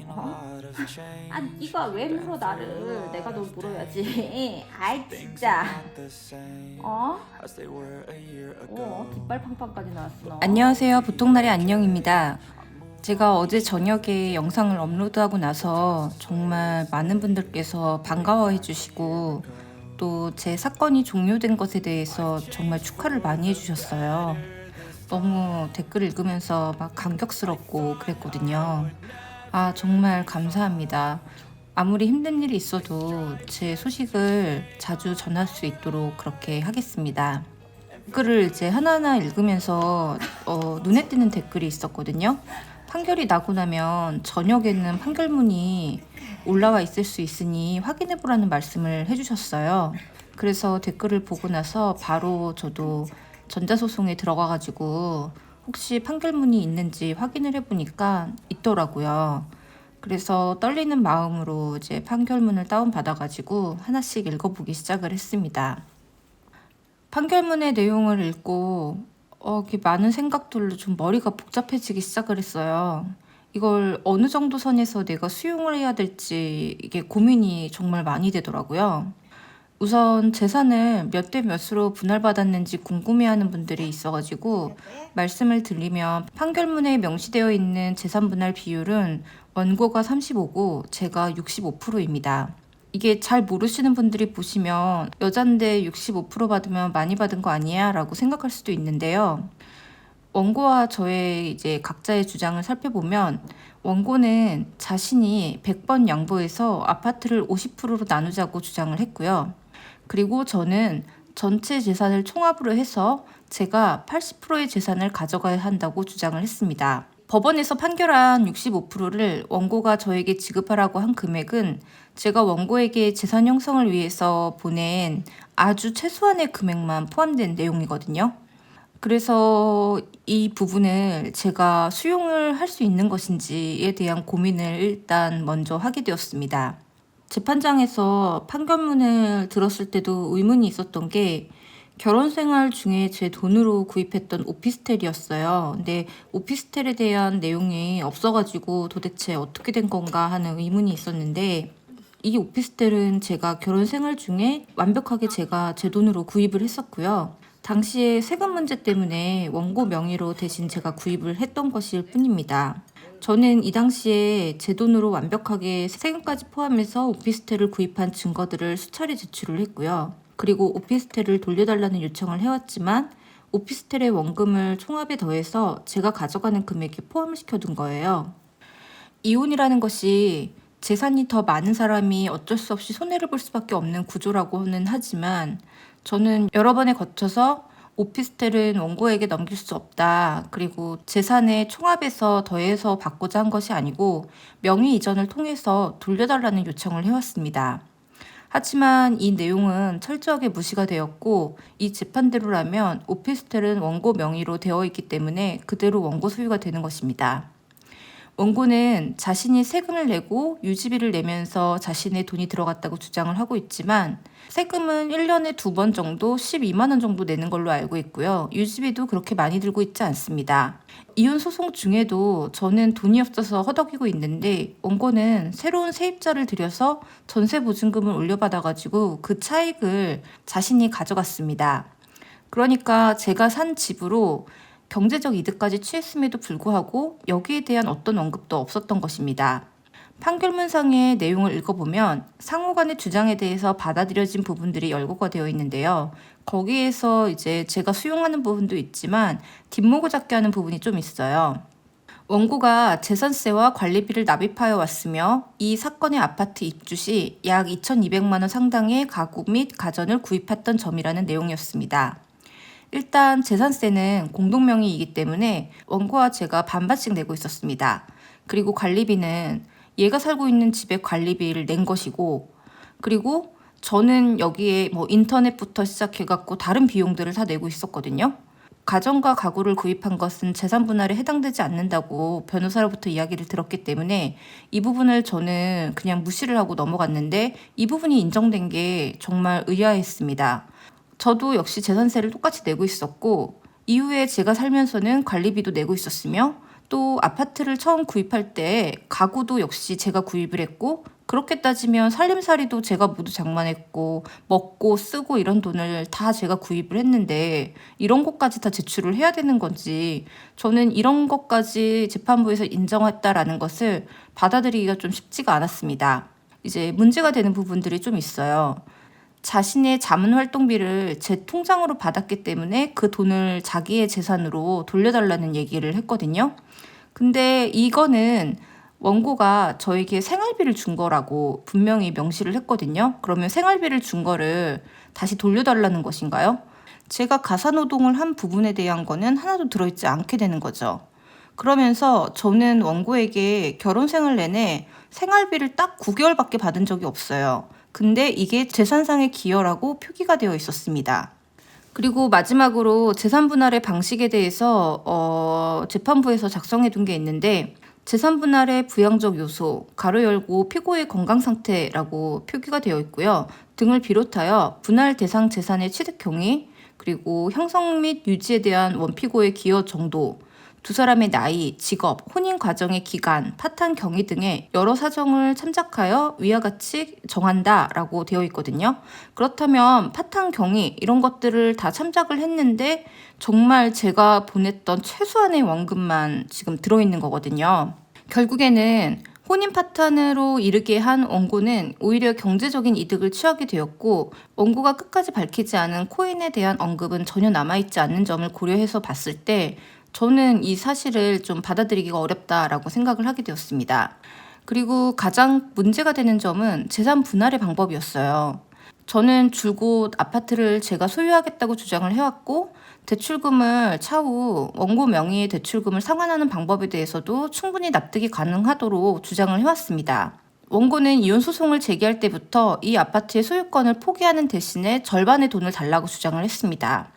어? 아, 네가 왜 물어 나를? 내가 너 물어야지. 아이 진짜. 어? 뒷발 팡팡까지 나왔어 너. 안녕하세요. 보통날의 안녕입니다. 제가 어제 저녁에 영상을 업로드하고 나서 정말 많은 분들께서 반가워해 주시고 또 제 사건이 종료된 것에 대해서 정말 축하를 많이 해주셨어요. 너무 댓글 읽으면서 막 감격스럽고 그랬거든요. 아, 정말 감사합니다. 아무리 힘든 일이 있어도 제 소식을 자주 전할 수 있도록 그렇게 하겠습니다. 댓글을 이제 하나하나 읽으면서 눈에 띄는 댓글이 있었거든요. 판결이 나고 나면 저녁에는 판결문이 올라와 있을 수 있으니 확인해 보라는 말씀을 해주셨어요. 그래서 댓글을 보고 나서 바로 저도 전자소송에 들어가가지고 혹시 판결문이 있는지 확인을 해보니까 있더라고요. 그래서 떨리는 마음으로 이제 판결문을 다운받아가지고 하나씩 읽어보기 시작을 했습니다. 판결문의 내용을 읽고 이렇게 많은 생각들로 좀 머리가 복잡해지기 시작을 했어요. 이걸 어느 정도 선에서 내가 수용을 해야 될지 이게 고민이 정말 많이 되더라고요. 우선 재산을 몇 대 몇으로 분할받았는지 궁금해하는 분들이 있어가지고 말씀을 드리면 판결문에 명시되어 있는 재산 분할 비율은 원고가 35고 제가 65%입니다. 이게 잘 모르시는 분들이 보시면 여잔데 65% 받으면 많이 받은 거 아니야? 라고 생각할 수도 있는데요. 원고와 저의 이제 각자의 주장을 살펴보면 원고는 자신이 100번 양보해서 아파트를 50%로 나누자고 주장을 했고요. 그리고 저는 전체 재산을 총합으로 해서 제가 80%의 재산을 가져가야 한다고 주장을 했습니다. 법원에서 판결한 65%를 원고가 저에게 지급하라고 한 금액은 제가 원고에게 재산 형성을 위해서 보낸 아주 최소한의 금액만 포함된 내용이거든요. 그래서 이 부분을 제가 수용을 할 수 있는 것인지에 대한 고민을 일단 먼저 하게 되었습니다. 재판장에서 판결문을 들었을 때도 의문이 있었던 게 결혼 생활 중에 제 돈으로 구입했던 오피스텔이었어요. 근데 오피스텔에 대한 내용이 없어가지고 도대체 어떻게 된 건가 하는 의문이 있었는데 이 오피스텔은 제가 결혼 생활 중에 완벽하게 제가 제 돈으로 구입을 했었고요. 당시에 세금 문제 때문에 원고 명의로 대신 제가 구입을 했던 것일 뿐입니다. 저는 이 당시에 제 돈으로 완벽하게 세금까지 포함해서 오피스텔을 구입한 증거들을 수차례 제출을 했고요. 그리고 오피스텔을 돌려달라는 요청을 해왔지만 오피스텔의 원금을 총합에 더해서 제가 가져가는 금액에 포함을 시켜둔 거예요. 이혼이라는 것이 재산이 더 많은 사람이 어쩔 수 없이 손해를 볼 수밖에 없는 구조라고는 하지만 저는 여러 번에 거쳐서 오피스텔은 원고에게 넘길 수 없다. 그리고 재산의 총합에서 더해서 받고자 한 것이 아니고 명의 이전을 통해서 돌려달라는 요청을 해왔습니다. 하지만 이 내용은 철저하게 무시가 되었고 이 재판대로라면 오피스텔은 원고 명의로 되어 있기 때문에 그대로 원고 소유가 되는 것입니다. 원고는 자신이 세금을 내고 유지비를 내면서 자신의 돈이 들어갔다고 주장을 하고 있지만 세금은 1년에 2번 정도 12만 원 정도 내는 걸로 알고 있고요. 유지비도 그렇게 많이 들고 있지 않습니다. 이혼 소송 중에도 저는 돈이 없어서 허덕이고 있는데 원고는 새로운 세입자를 들여서 전세 보증금을 올려받아가지고 그 차익을 자신이 가져갔습니다. 그러니까 제가 산 집으로 경제적 이득까지 취했음에도 불구하고 여기에 대한 어떤 언급도 없었던 것입니다. 판결문상의 내용을 읽어보면 상호간의 주장에 대해서 받아들여진 부분들이 열거가 되어 있는데요. 거기에서 이제 제가 수용하는 부분도 있지만 뒷목을 잡게 하는 부분이 좀 있어요. 원고가 재산세와 관리비를 납입하여 왔으며 이 사건의 아파트 입주 시 약 2,200만 원 상당의 가구 및 가전을 구입했던 점이라는 내용이었습니다. 일단 재산세는 공동명의이기 때문에 원고와 제가 반반씩 내고 있었습니다. 그리고 관리비는 얘가 살고 있는 집의 관리비를 낸 것이고, 그리고 저는 여기에 뭐 인터넷부터 시작해갖고 다른 비용들을 다 내고 있었거든요. 가전과 가구를 구입한 것은 재산 분할에 해당되지 않는다고 변호사로부터 이야기를 들었기 때문에 이 부분을 저는 그냥 무시를 하고 넘어갔는데 이 부분이 인정된 게 정말 의아했습니다. 저도 역시 재산세를 똑같이 내고 있었고 이후에 제가 살면서는 관리비도 내고 있었으며 또 아파트를 처음 구입할 때 가구도 역시 제가 구입을 했고, 그렇게 따지면 살림살이도 제가 모두 장만했고, 먹고 쓰고 이런 돈을 다 제가 구입을 했는데 이런 것까지 다 제출을 해야 되는 건지, 저는 이런 것까지 재판부에서 인정했다라는 것을 받아들이기가 좀 쉽지가 않았습니다. 이제 문제가 되는 부분들이 좀 있어요. 자신의 자문활동비를 제 통장으로 받았기 때문에 그 돈을 자기의 재산으로 돌려달라는 얘기를 했거든요. 근데 이거는 원고가 저에게 생활비를 준 거라고 분명히 명시를 했거든요. 그러면 생활비를 준 거를 다시 돌려달라는 것인가요? 제가 가사노동을 한 부분에 대한 거는 하나도 들어있지 않게 되는 거죠. 그러면서 저는 원고에게 결혼 생활 내내 생활비를 딱 9개월밖에 받은 적이 없어요. 근데 이게 재산상의 기여라고 표기가 되어 있었습니다. 그리고 마지막으로 재산 분할의 방식에 대해서 재판부에서 작성해 둔 게 있는데, 재산 분할의 부양적 요소, 가로 열고 피고의 건강 상태라고 표기가 되어 있고요. 등을 비롯하여 분할 대상 재산의 취득 경위, 그리고 형성 및 유지에 대한 원피고의 기여 정도, 두 사람의 나이, 직업, 혼인 과정의 기간, 파탄 경위 등의 여러 사정을 참작하여 위와 같이 정한다라고 되어 있거든요. 그렇다면 파탄 경위 이런 것들을 다 참작을 했는데 정말 제가 보냈던 최소한의 원금만 지금 들어있는 거거든요. 결국에는 혼인 파탄으로 이르게 한 원고는 오히려 경제적인 이득을 취하게 되었고, 원고가 끝까지 밝히지 않은 코인에 대한 언급은 전혀 남아있지 않는 점을 고려해서 봤을 때 저는 이 사실을 좀 받아들이기가 어렵다라고 생각을 하게 되었습니다. 그리고 가장 문제가 되는 점은 재산 분할의 방법이었어요. 저는 줄곧 아파트를 제가 소유하겠다고 주장을 해왔고, 대출금을 차후 원고 명의의 대출금을 상환하는 방법에 대해서도 충분히 납득이 가능하도록 주장을 해왔습니다. 원고는 이혼 소송을 제기할 때부터 이 아파트의 소유권을 포기하는 대신에 절반의 돈을 달라고 주장을 했습니다.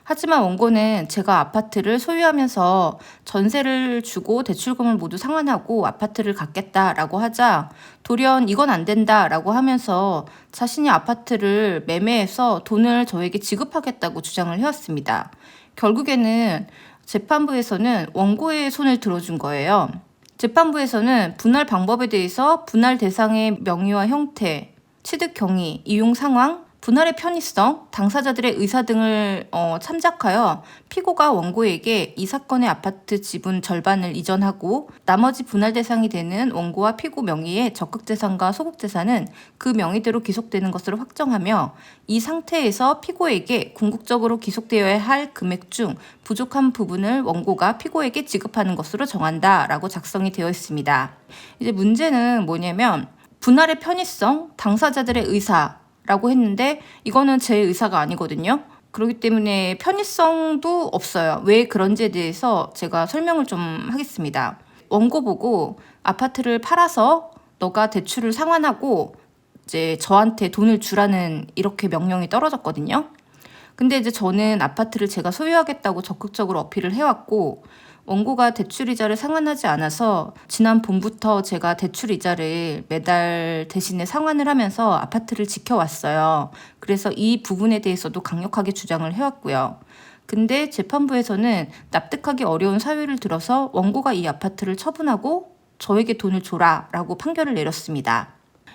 하지만 원고는 제가 아파트를 소유하면서 전세를 주고 대출금을 모두 상환하고 아파트를 갖겠다라고 하자, 돌연 이건 안 된다라고 하면서 자신이 아파트를 매매해서 돈을 저에게 지급하겠다고 주장을 해왔습니다. 결국에는 재판부에서는 원고의 손을 들어준 거예요. 재판부에서는 분할 방법에 대해서 분할 대상의 명의와 형태, 취득 경위, 이용 상황, 분할의 편의성, 당사자들의 의사 등을 참작하여 피고가 원고에게 이 사건의 아파트 지분 절반을 이전하고 나머지 분할 대상이 되는 원고와 피고 명의의 적극재산과 소극재산은 그 명의대로 기속되는 것으로 확정하며, 이 상태에서 피고에게 궁극적으로 기속되어야 할 금액 중 부족한 부분을 원고가 피고에게 지급하는 것으로 정한다라고 작성이 되어 있습니다. 이제 문제는 뭐냐면 분할의 편의성, 당사자들의 의사 라고 했는데 이거는 제 의사가 아니거든요. 그렇기 때문에 편의성도 없어요. 왜 그런지에 대해서 제가 설명을 좀 하겠습니다. 원고 보고 아파트를 팔아서 너가 대출을 상환하고 이제 저한테 돈을 주라는 이렇게 명령이 떨어졌거든요. 근데 이제 저는 아파트를 제가 소유하겠다고 적극적으로 어필을 해왔고, 원고가 대출이자를 상환하지 않아서 지난 봄부터 제가 대출이자를 매달 대신에 상환을 하면서 아파트를 지켜왔어요. 그래서 이 부분에 대해서도 강력하게 주장을 해왔고요. 근데 재판부에서는 납득하기 어려운 사유를 들어서 원고가 이 아파트를 처분하고 저에게 돈을 줘라라고 판결을 내렸습니다.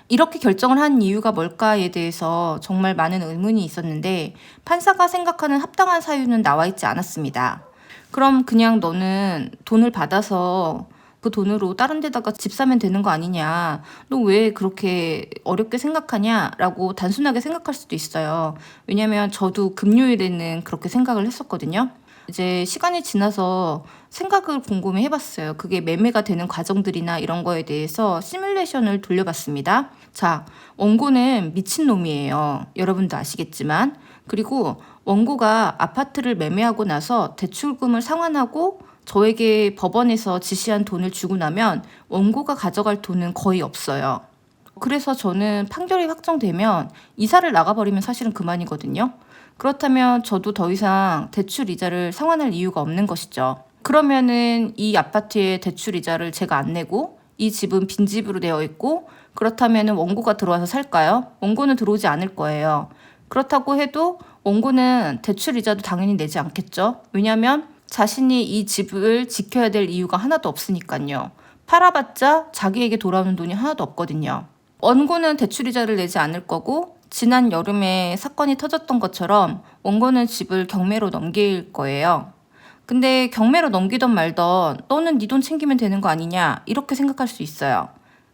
이렇게 결정을 한 이유가 뭘까에 대해서 정말 많은 의문이 있었는데, 판사가 생각하는 합당한 사유는 나와 있지 않았습니다. 그럼 그냥 너는 돈을 받아서 그 돈으로 다른 데다가 집 사면 되는 거 아니냐, 너 왜 그렇게 어렵게 생각하냐 라고 단순하게 생각할 수도 있어요. 왜냐면 저도 금요일에는 그렇게 생각을 했었거든요. 이제 시간이 지나서 생각을 곰곰이 해봤어요. 그게 매매가 되는 과정들이나 이런 거에 대해서 시뮬레이션을 돌려봤습니다. 자, 원고는 미친놈이에요. 여러분도 아시겠지만. 그리고 원고가 아파트를 매매하고 나서 대출금을 상환하고 저에게 법원에서 지시한 돈을 주고 나면 원고가 가져갈 돈은 거의 없어요. 그래서 저는 판결이 확정되면 이사를 나가버리면 사실은 그만이거든요. 그렇다면 저도 더 이상 대출 이자를 상환할 이유가 없는 것이죠. 그러면은 이 아파트의 대출 이자를 제가 안 내고 이 집은 빈집으로 되어 있고, 그렇다면은 원고가 들어와서 살까요? 원고는 들어오지 않을 거예요. 그렇다고 해도 원고는 대출 이자도 당연히 내지 않겠죠. 왜냐하면 자신이 이 집을 지켜야 될 이유가 하나도 없으니까요. 팔아봤자 자기에게 돌아오는 돈이 하나도 없거든요. 원고는 대출이자를 내지 않을 거고 지난 여름에 사건이 터졌던 것처럼 원고는 집을 경매로 넘길 거예요. 근데 경매로 넘기던 말던 너는 네 돈 챙기면 되는 거 아니냐 이렇게 생각할 수 있어요.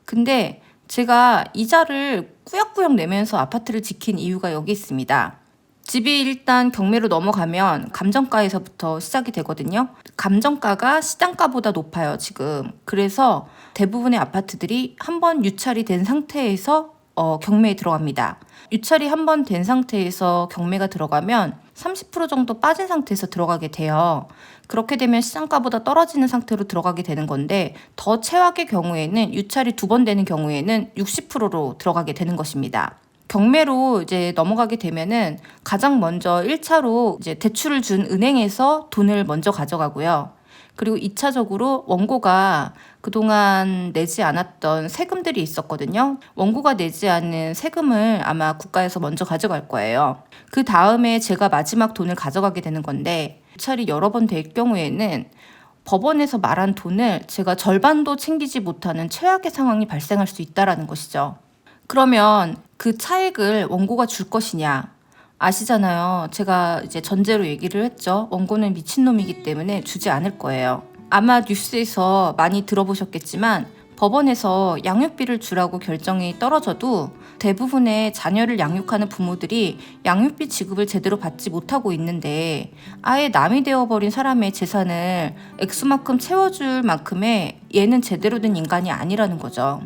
근데 제가 이자를 꾸역꾸역 내면서 아파트를 지킨 이유가 여기 있습니다. 집이 일단 경매로 넘어가면 감정가에서부터 시작이 되거든요. 감정가가 시장가보다 높아요, 지금. 그래서 대부분의 아파트들이 한번 유찰이 된 상태에서 경매에 들어갑니다. 유찰이 한번 된 상태에서 경매가 들어가면 30% 정도 빠진 상태에서 들어가게 돼요. 그렇게 되면 시장가보다 떨어지는 상태로 들어가게 되는 건데 더 최악의 경우에는 유찰이 2번 되는 경우에는 60%로 들어가게 되는 것입니다. 경매로 이제 넘어가게 되면은 가장 먼저 1차로 이제 대출을 준 은행에서 돈을 먼저 가져가고요. 그리고 2차적으로 원고가 그동안 내지 않았던 세금들이 있었거든요. 원고가 내지 않은 세금을 아마 국가에서 먼저 가져갈 거예요. 그 다음에 제가 마지막 돈을 가져가게 되는 건데 유찰이 여러 번 될 경우에는 법원에서 말한 돈을 제가 절반도 챙기지 못하는 최악의 상황이 발생할 수 있다는 것이죠. 그러면 그 차액을 원고가 줄 것이냐? 아시잖아요. 제가 이제 전제로 얘기를 했죠. 원고는 미친놈이기 때문에 주지 않을 거예요. 아마 뉴스에서 많이 들어보셨겠지만 법원에서 양육비를 주라고 결정이 떨어져도 대부분의 자녀를 양육하는 부모들이 양육비 지급을 제대로 받지 못하고 있는데 아예 남이 되어버린 사람의 재산을 액수만큼 채워줄 만큼의 얘는 제대로 된 인간이 아니라는 거죠.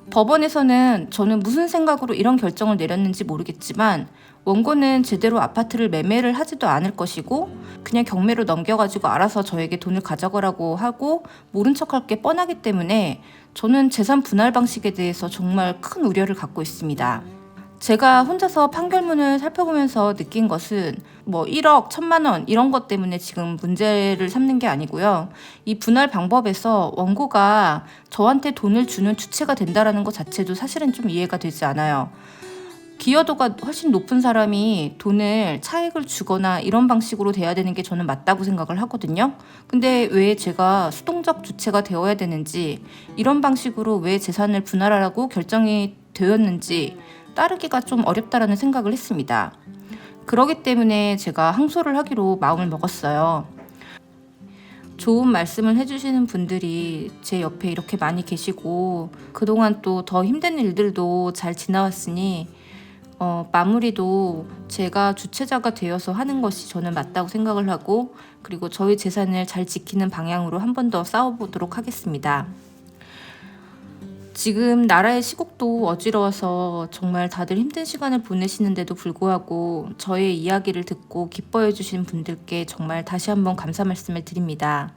법원에서는 저는 무슨 생각으로 이런 결정을 내렸는지 모르겠지만 원고는 제대로 아파트를 매매를 하지도 않을 것이고 그냥 경매로 넘겨가지고 알아서 저에게 돈을 가져가라고 하고 모른 척할 게 뻔하기 때문에 저는 재산 분할 방식에 대해서 정말 큰 우려를 갖고 있습니다. 제가 혼자서 판결문을 살펴보면서 느낀 것은 뭐 1억, 1,000만 원 이런 것 때문에 지금 문제를 삼는 게 아니고요. 이 분할 방법에서 원고가 저한테 돈을 주는 주체가 된다는 것 자체도 사실은 좀 이해가 되지 않아요. 기여도가 훨씬 높은 사람이 돈을 차액을 주거나 이런 방식으로 돼야 되는 게 저는 맞다고 생각을 하거든요. 근데 왜 제가 수동적 주체가 되어야 되는지 이런 방식으로 왜 재산을 분할하라고 결정이 되었는지 따르기가 좀 어렵다라는 생각을 했습니다. 그러기 때문에 제가 항소를 하기로 마음을 먹었어요. 좋은 말씀을 해주시는 분들이 제 옆에 이렇게 많이 계시고 그동안 또 더 힘든 일들도 잘 지나왔으니 마무리도 제가 주체자가 되어서 하는 것이 저는 맞다고 생각을 하고 그리고 저희 재산을 잘 지키는 방향으로 한 번 더 싸워보도록 하겠습니다. 지금 나라의 시국도 어지러워서 정말 다들 힘든 시간을 보내시는데도 불구하고 저의 이야기를 듣고 기뻐해 주신 분들께 정말 다시 한번 감사 말씀을 드립니다.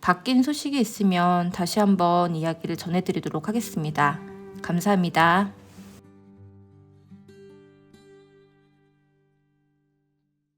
바뀐 소식이 있으면 다시 한번 이야기를 전해드리도록 하겠습니다. 감사합니다.